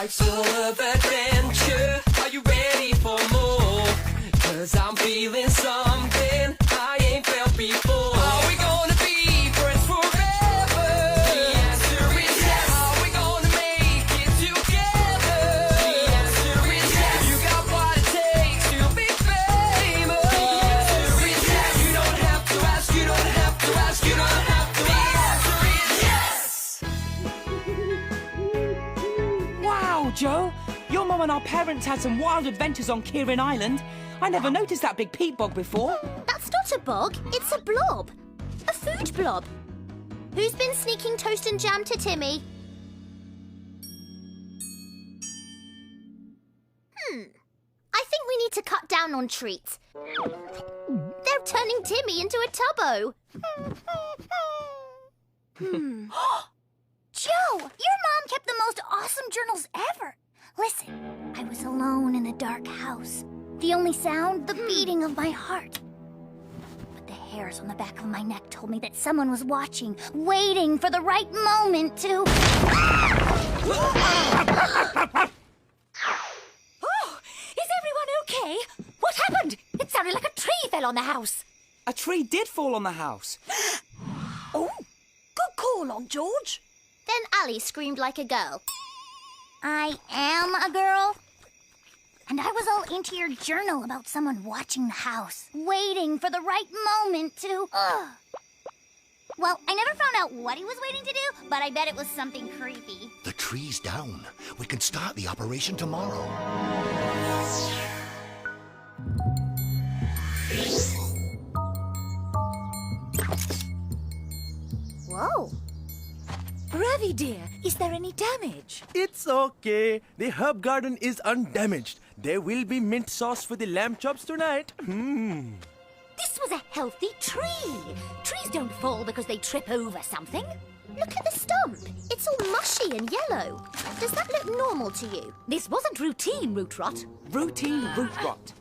Life's full of adventure. Are you ready for more? 'Cause I'm feeling something I ain't felt before. Are we gonna be friends forever? The answer is yes. Are we gonna make it together? The answer is yes. You got what it takes to be famous. The answer is yes. You don't have to ask, you don't have to ask, you don't have to ask. The answer is yes. Wow, Joe! Your mum and our parents had some wild adventures on Kieran Island. I never noticed that big peat bog before. That's not a bog, it's a blob. A food blob. Who's been sneaking toast and jam to Timmy? I think we need to cut down on treats. They're turning Timmy into a tubbo. Joe, your mom kept the most awesome journals ever. Listen, I was alone in a dark house. The only sound, the beating of my heart. But the hairs on the back of my neck told me that someone was watching, waiting for the right moment to... Oh, is everyone okay? What happened? It sounded like a tree fell on the house. A tree did fall on the house. Oh, good call, Long George. Then Ali screamed like a girl. I am a girl. And I was all into your journal about someone watching the house, waiting for the right moment to... Well, I never found out what he was waiting to do, but I bet it was something creepy. The tree's down. We can start the operation tomorrow. Whoa. Ravi, dear, is there any damage? It's okay. The herb garden is undamaged. There will be mint sauce for the lamb chops tonight. This was a healthy tree. Trees don't fall because they trip over something. Look at the stump. It's all mushy and yellow. Does that look normal to you? This wasn't routine root rot. Routine root rot.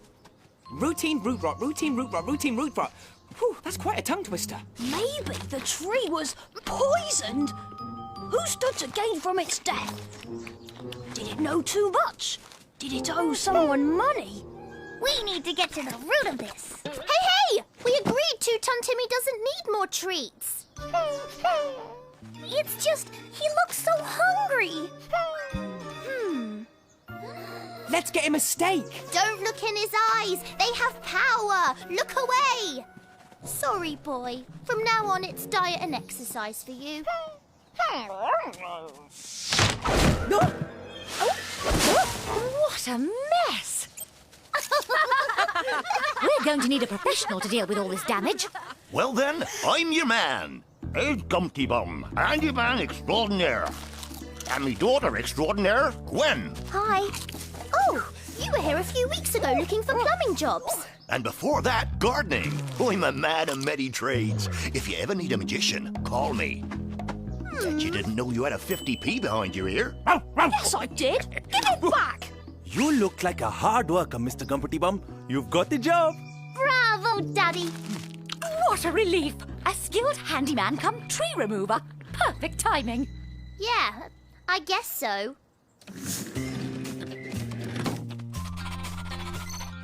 Routine root rot, routine root rot, routine root rot. Whew, that's quite a tongue twister. Maybe the tree was poisoned. Who stood to gain from its death? Did it know too much? Did it owe someone money? We need to get to the root of this. Hey! We agreed Two-Ton Timmy doesn't need more treats. It's just, he looks so hungry. Let's get him a steak. Don't look in his eyes. They have power. Look away. Sorry, boy. From now on, it's diet and exercise for you. What a mess! We're going to need a professional to deal with all this damage. Well then, I'm your man. Ed Gumpty Bum, handyman extraordinaire. And me daughter extraordinaire, Gwen. Hi. Oh, you were here a few weeks ago looking for plumbing jobs. And before that, gardening. I'm a man of many trades. If you ever need a magician, call me. Bet you didn't know you had a 50p behind your ear. Yes, I did. Give it back. You look like a hard worker, Mr. Gumpty Bum. You've got the job. Bravo, Daddy. What a relief. A skilled handyman come tree remover. Perfect timing. Yeah, I guess so.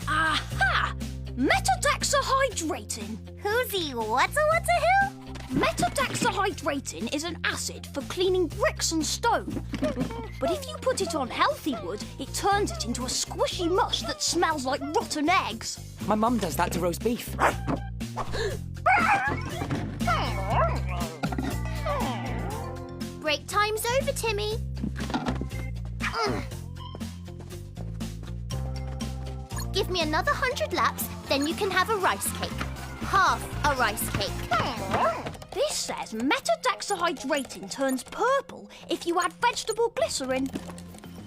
Aha! Metadaxahydratin. Who's what's a who? Metadaxahydratin is an acid for cleaning bricks and stone. But if you put it on healthy wood, it turns it into a squishy mush that smells like rotten eggs. My mum does that to roast beef. Break time's over, Timmy. Give me another 100 laps, then you can have a rice cake. Half a rice cake. This says metadaxahydratin turns purple if you add vegetable glycerin.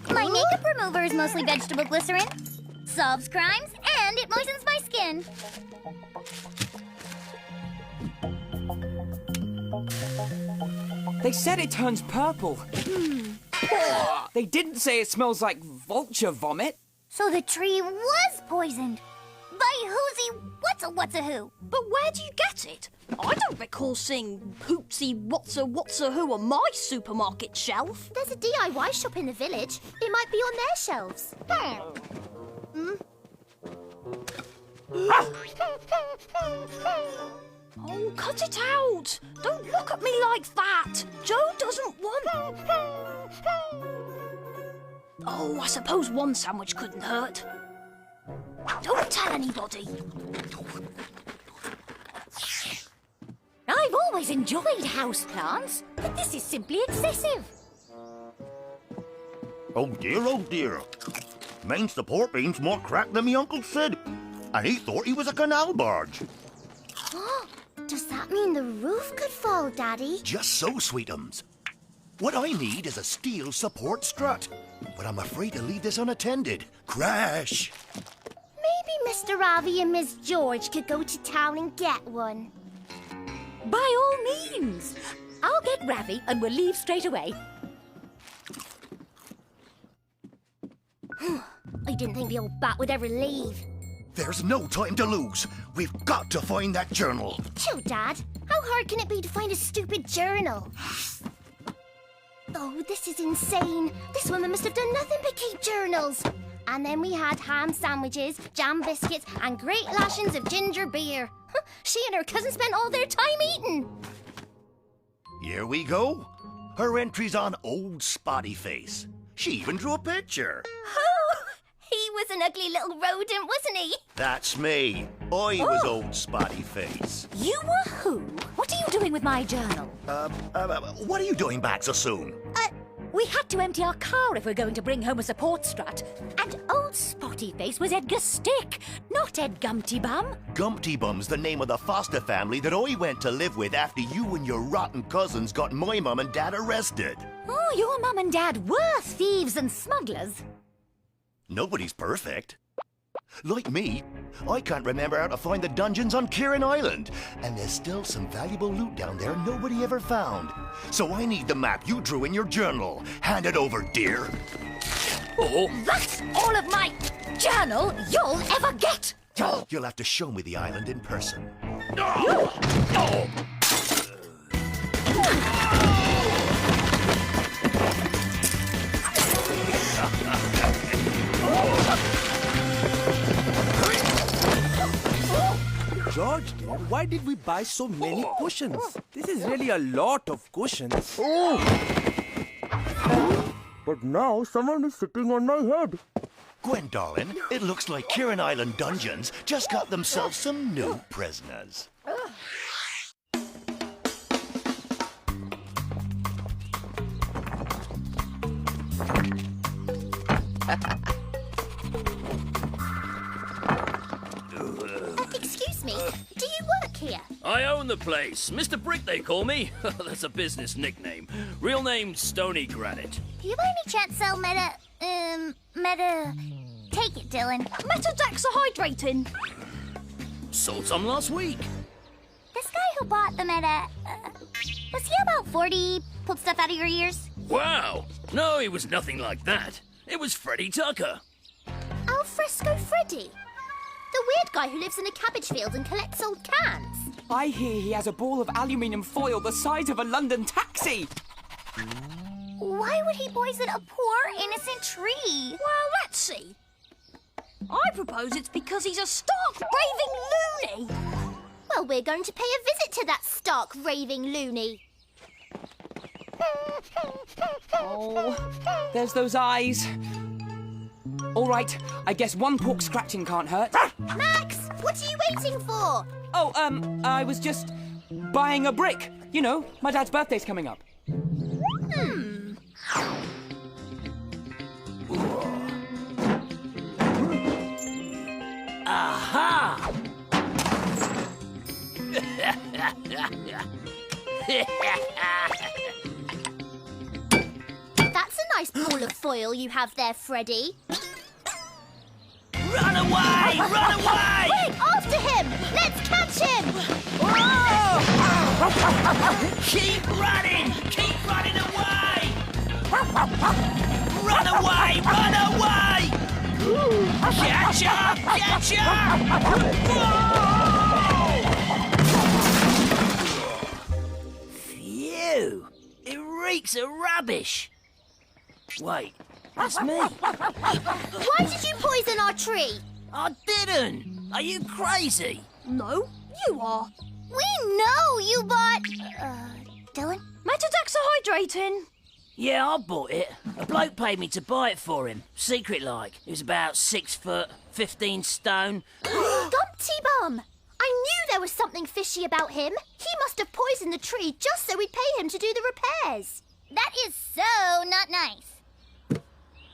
My makeup remover is mostly vegetable glycerin. Solves crimes and it moistens my skin. They said it turns purple. They didn't say it smells like vulture vomit. So the tree was poisoned by who's That's a what's-a-who. But where do you get it? I don't recall seeing Poopsie What's-a-Who on my supermarket shelf. There's a DIY shop in the village. It might be on their shelves. Oh, cut it out! Don't look at me like that! Joe doesn't want... Oh, I suppose one sandwich couldn't hurt. Don't tell anybody. I've always enjoyed houseplants, but this is simply excessive. Oh dear. Mine's the port bean's more cracked than me uncle said. And he thought he was a canal barge. Does that mean the roof could fall, Daddy? Just so, sweetums. What I need is a steel support strut. But I'm afraid to leave this unattended. Crash! Maybe Mr. Ravi and Miss George could go to town and get one. By all means. I'll get Ravi and we'll leave straight away. I didn't think the old bat would ever leave. There's no time to lose. We've got to find that journal. Chill, Dad. How hard can it be to find a stupid journal? Oh, this is insane. This woman must have done nothing but keep journals. And then we had ham sandwiches, jam biscuits, and great lashings of ginger beer. She and her cousin spent all their time eating. Here we go. Her entry's on Old Spotty Face. She even drew a picture. Oh, he was an ugly little rodent, wasn't he? That's me. I was Old Spotty Face. You were who? What are you doing with my journal? What are you doing back so soon? We had to empty our car if we're going to bring home a support strut. And old Spotty Face was Edgar Stick, not Ed Gumpty Bum. Gumpty Bum's the name of the foster family that I went to live with after you and your rotten cousins got my mum and dad arrested. Oh, your mum and dad were thieves and smugglers. Nobody's perfect. Like me, I can't remember how to find the dungeons on Kieran Island. And there's still some valuable loot down there nobody ever found. So I need the map you drew in your journal. Hand it over, dear. That's all of my journal you'll ever get. You'll have to show me the island in person. George, dear, why did we buy so many cushions? This is really a lot of cushions. But now someone is sitting on my head. Gwen, darling, it looks like Kieran Island Dungeons just got themselves some new prisoners. Excuse me, do you work here? I own the place. Mr. Brick, they call me. That's a business nickname. Real name, Stony Granite. Do you by any chance sell meta... Take it, Dylan. Metadaxahydrating. Sold some last week. This guy who bought the meta... was he about 40? Pulled stuff out of your ears? Wow. No, he was nothing like that. It was Freddie Tucker. Al Fresco Freddy? The weird guy who lives in a cabbage field and collects old cans? I hear he has a ball of aluminium foil the size of a London taxi. Why would he poison a poor, innocent tree? Well, let's see. I propose it's because he's a stark raving loony. Well, we're going to pay a visit to that stark, raving loony. Oh, there's those eyes. All right, I guess one pork scratching can't hurt. Max, what are you waiting for? Oh, I was just buying a brick. You know, my dad's birthday's coming up. Aha! That's a nice ball of foil you have there, Freddy. Run away! Run away! Quick, after him! Let's catch him! Keep running! Keep running away! Run away! Run away! Catch up! Catch up! Whoa! reeks of rubbish. Wait, that's me. Why did you poison our tree? I didn't. Are you crazy? No, you are. We know you bought... Dylan? Metadexahydrating. Yeah, I bought it. A bloke paid me to buy it for him. Secret like. He was about 6 foot, 15 stone. Gumpty Bum! I knew there was something fishy about him. He must have poisoned the tree just so we'd pay him to do the repairs. That is so not nice.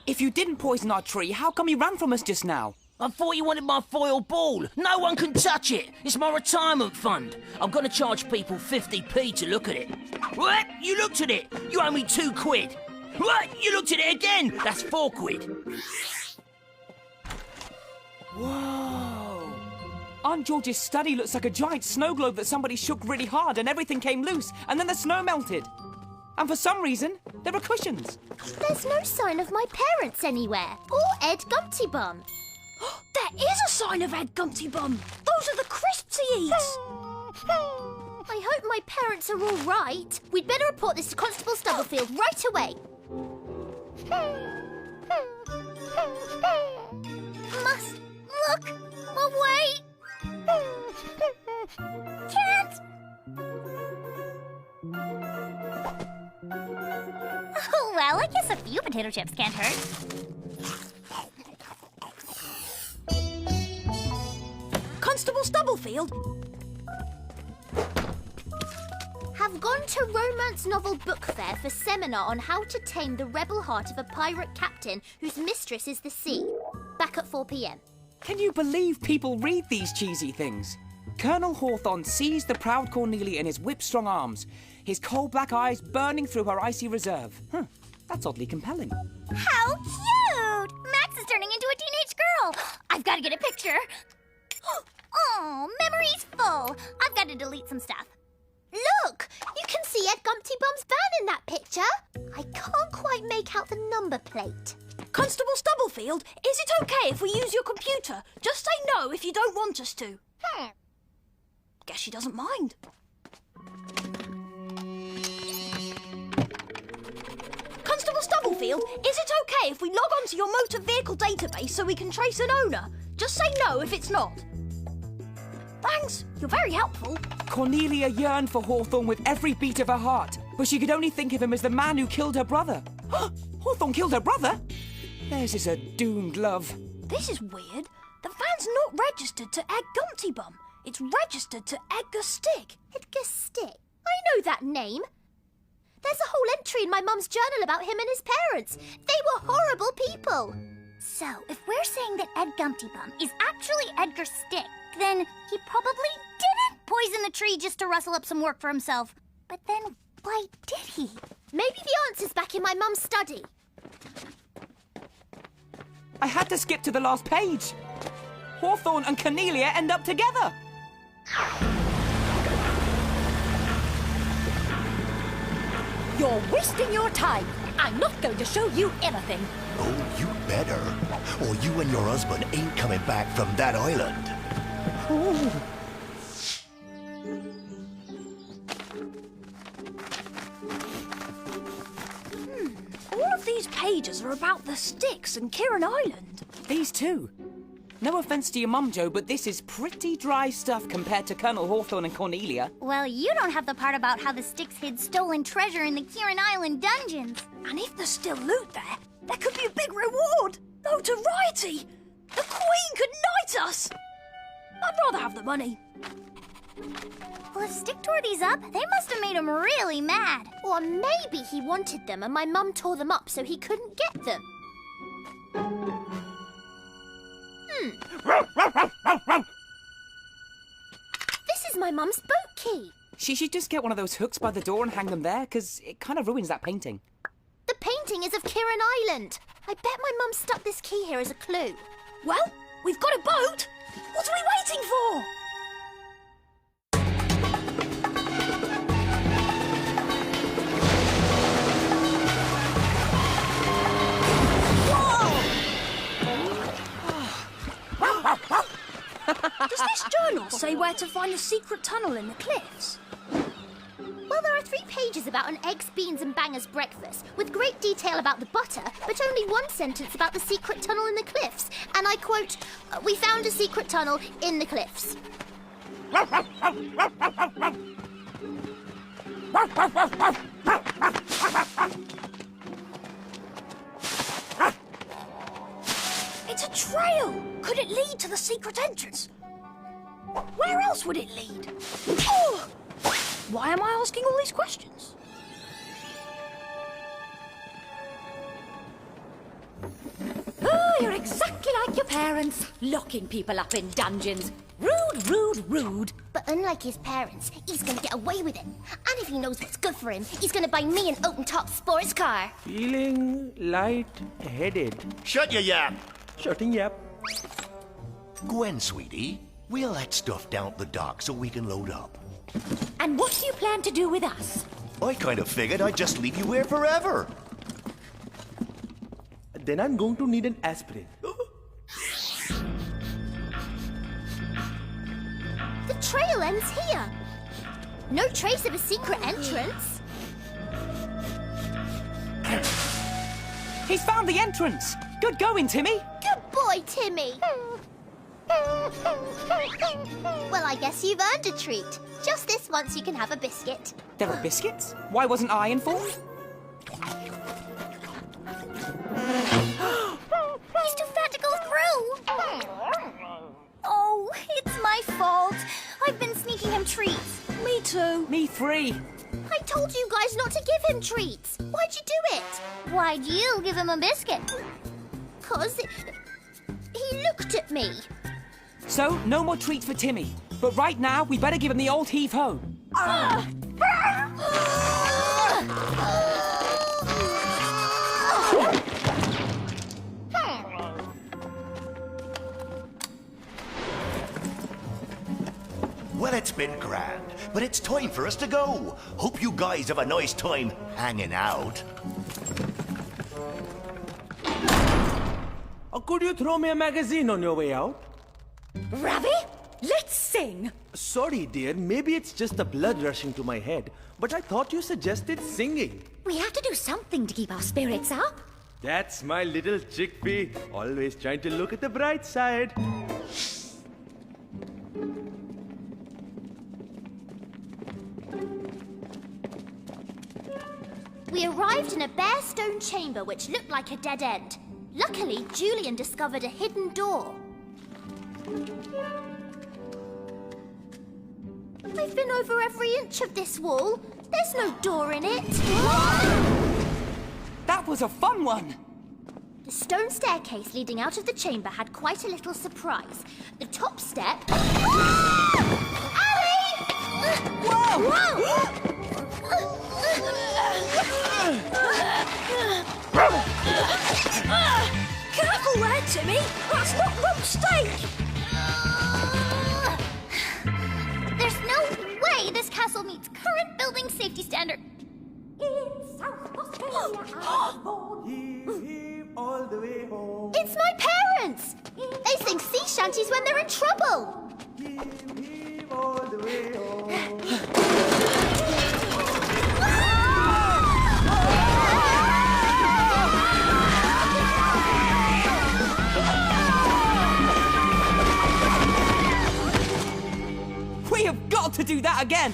If you didn't poison our tree, how come you ran from us just now? I thought you wanted my foil ball. No one can touch it. It's my retirement fund. I'm going to charge people 50p to look at it. What? You looked at it. You owe me 2 quid. What? You looked at it again. That's 4 quid. Whoa. Aunt George's study looks like a giant snow globe that somebody shook really hard and everything came loose and then the snow melted. And for some reason, there are cushions. There's no sign of my parents anywhere. Or Ed Gumpty Bum. There is a sign of Ed Gumpty Bum. Those are the crisps he eats. I hope my parents are all right. We'd better report this to Constable Stubblefield right away. Must look away. Can't. Oh, well, I guess a few potato chips can't hurt. Constable Stubblefield. Have gone to Romance Novel Book Fair for seminar on how to tame the rebel heart of a pirate captain whose mistress is the sea. Back at 4 p.m. Can you believe people read these cheesy things? Colonel Hawthorne seized the proud Cornelia in his whip-strong arms, his coal black eyes burning through her icy reserve. That's oddly compelling. How cute! Max is turning into a teenage girl. I've got to get a picture. Oh, memory's full. I've got to delete some stuff. Look! You can see Ed Gumpty Bum's van in that picture. I can't quite make out the number plate. Constable Stubblefield, is it okay if we use your computer? Just say no if you don't want us to. Guess she doesn't mind. Constable Stubblefield, is it okay if we log on to your motor vehicle database so we can trace an owner? Just say no if it's not. Thanks, you're very helpful. Cornelia yearned for Hawthorne with every beat of her heart, but she could only think of him as the man who killed her brother. Hawthorne killed her brother? Theirs is a doomed love. This is weird. The van's not registered to Ed Gumpty Bum. It's registered to Edgar Stick. Edgar Stick? I know that name. There's a whole entry in my mum's journal about him and his parents. They were horrible people. So, if we're saying that Ed Gumpty Bum is actually Edgar Stick, then he probably didn't poison the tree just to rustle up some work for himself. But then, why did he? Maybe the answer's back in my mum's study. I had to skip to the last page. Hawthorne and Cornelia end up together. You're wasting your time. I'm not going to show you anything. Oh, you better. Or you and your husband ain't coming back from that island. All of these pages are about the Sticks and Kieran Island. These two. No offence to your mum, Joe, but this is pretty dry stuff compared to Colonel Hawthorne and Cornelia. Well, you don't have the part about how the Sticks hid stolen treasure in the Kieran Island dungeons. And if there's still loot there could be a big reward. Notoriety. The Queen could knight us. I'd rather have the money. Well, if Stick tore these up, they must have made him really mad. Or maybe he wanted them and my mum tore them up so he couldn't get them. This is my mum's boat key. She should just get one of those hooks by the door and hang them there, because it kind of ruins that painting. The painting is of Kieran Island. I bet my mum stuck this key here as a clue. Well, we've got a boat. What are we waiting for? Does this journal say where to find the secret tunnel in the cliffs? Well, there are 3 pages pages about an eggs, beans, and bangers breakfast, with great detail about the butter, but only one sentence about the secret tunnel in the cliffs. And I quote, "We found a secret tunnel in the cliffs." It's a trail! Could it lead to the secret entrance? Where else would it lead? Oh! Why am I asking all these questions? Oh, you're exactly like your parents, locking people up in dungeons. Rude, rude, rude. But unlike his parents, he's gonna get away with it. And if he knows what's good for him, he's gonna buy me an open-top sports car. Feeling light-headed. Shut your yap! Shutting yap. Gwen, sweetie, wheel that stuff down at the dock so we can load up. And what do you plan to do with us? I kind of figured I'd just leave you here forever. Then I'm going to need an aspirin. The trail ends here. No trace of a secret entrance. He's found the entrance! Good going, Timmy! Good boy, Timmy. Well, I guess you've earned a treat. Just this once you can have a biscuit. There are biscuits? Why wasn't I informed? He's too fat to go through. Oh, it's my fault. I've been sneaking him treats. Me too. Me free. I told you guys not to give him treats. Why'd you do it? Why'd you give him a biscuit? 'Cause he looked at me. So, no more treats for Timmy. But right now, we better give him the old heave-ho. Well, it's been grand, but it's time for us to go. Hope you guys have a nice time hanging out. Or could you throw me a magazine on your way out? Ravi, let's sing. Sorry, dear. Maybe it's just the blood rushing to my head. But I thought you suggested singing. We have to do something to keep our spirits up. That's my little chickpea. Always trying to look at the bright side. We arrived in a bare stone chamber which looked like a dead end. Luckily, Julian discovered a hidden door. I've been over every inch of this wall. There's no door in it. That was a fun one! The stone staircase leading out of the chamber had quite a little surprise. The top step... Allie! Whoa! Careful there, Timmy! That's not rump steak! There's no way this castle meets current building safety standard. Heave all the way home. It's my parents! They sing sea shanties when they're in trouble. Heave all the way home. We have got to do that again!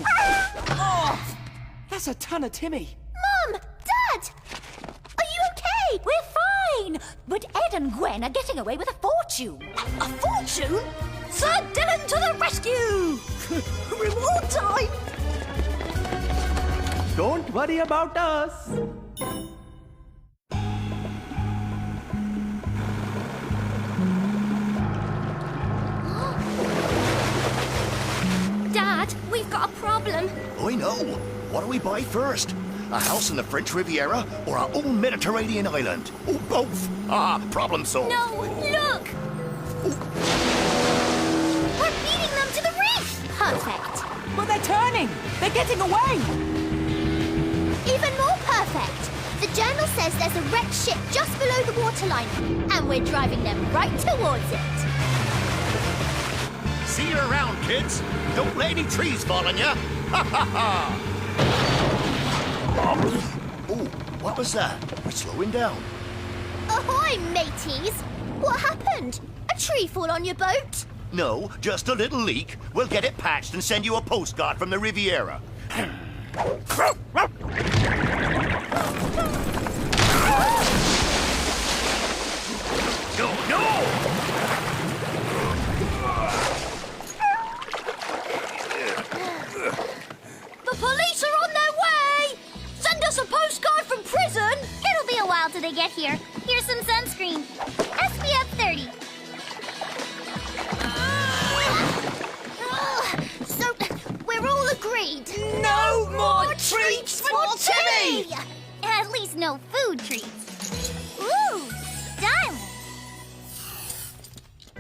Oh, that's a ton of Timmy. Mom! Dad! Are you okay? We're fine. But Ed and Gwen are getting away with a fortune. A fortune? Sir Dylan to the rescue! Reward time! Don't worry about us. Dad, we've got a problem. I know. What do we buy first? A house in the French Riviera or our own Mediterranean island? Oh, both. Ah, problem solved. No, look! We're beating them to the reef! Perfect. But they're turning! They're getting away! Even more perfect. The journal says there's a wrecked ship just below the waterline, and we're driving them right towards it. See you around, kids. Don't let any trees fall on you. Ha ha ha! Oh, what was that? We're slowing down. Ahoy, mateys! What happened? A tree fall on your boat? No, just a little leak. We'll get it patched and send you a postcard from the Riviera. No! The police are on their way! Send us a postcard from prison! It'll be a while till they get here. Here's some sunscreen. SPF 30. So, we're all agreed. No more treats for Timmy! At least no food treats. Ooh, stylish.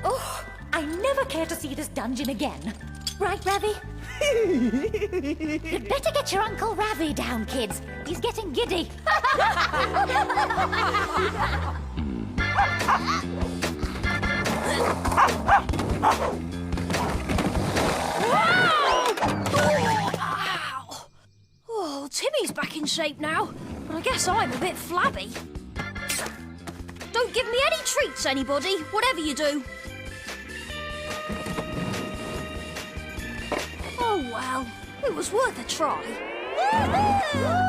Oh, I never care to see this dungeon again. Right, Ravi? You'd better get your Uncle Ravi down, kids. He's getting giddy. Oh, Timmy's back in shape now, but I guess I'm a bit flabby. Don't give me any treats, anybody, whatever you do. Oh well, it was worth a try. Woohoo!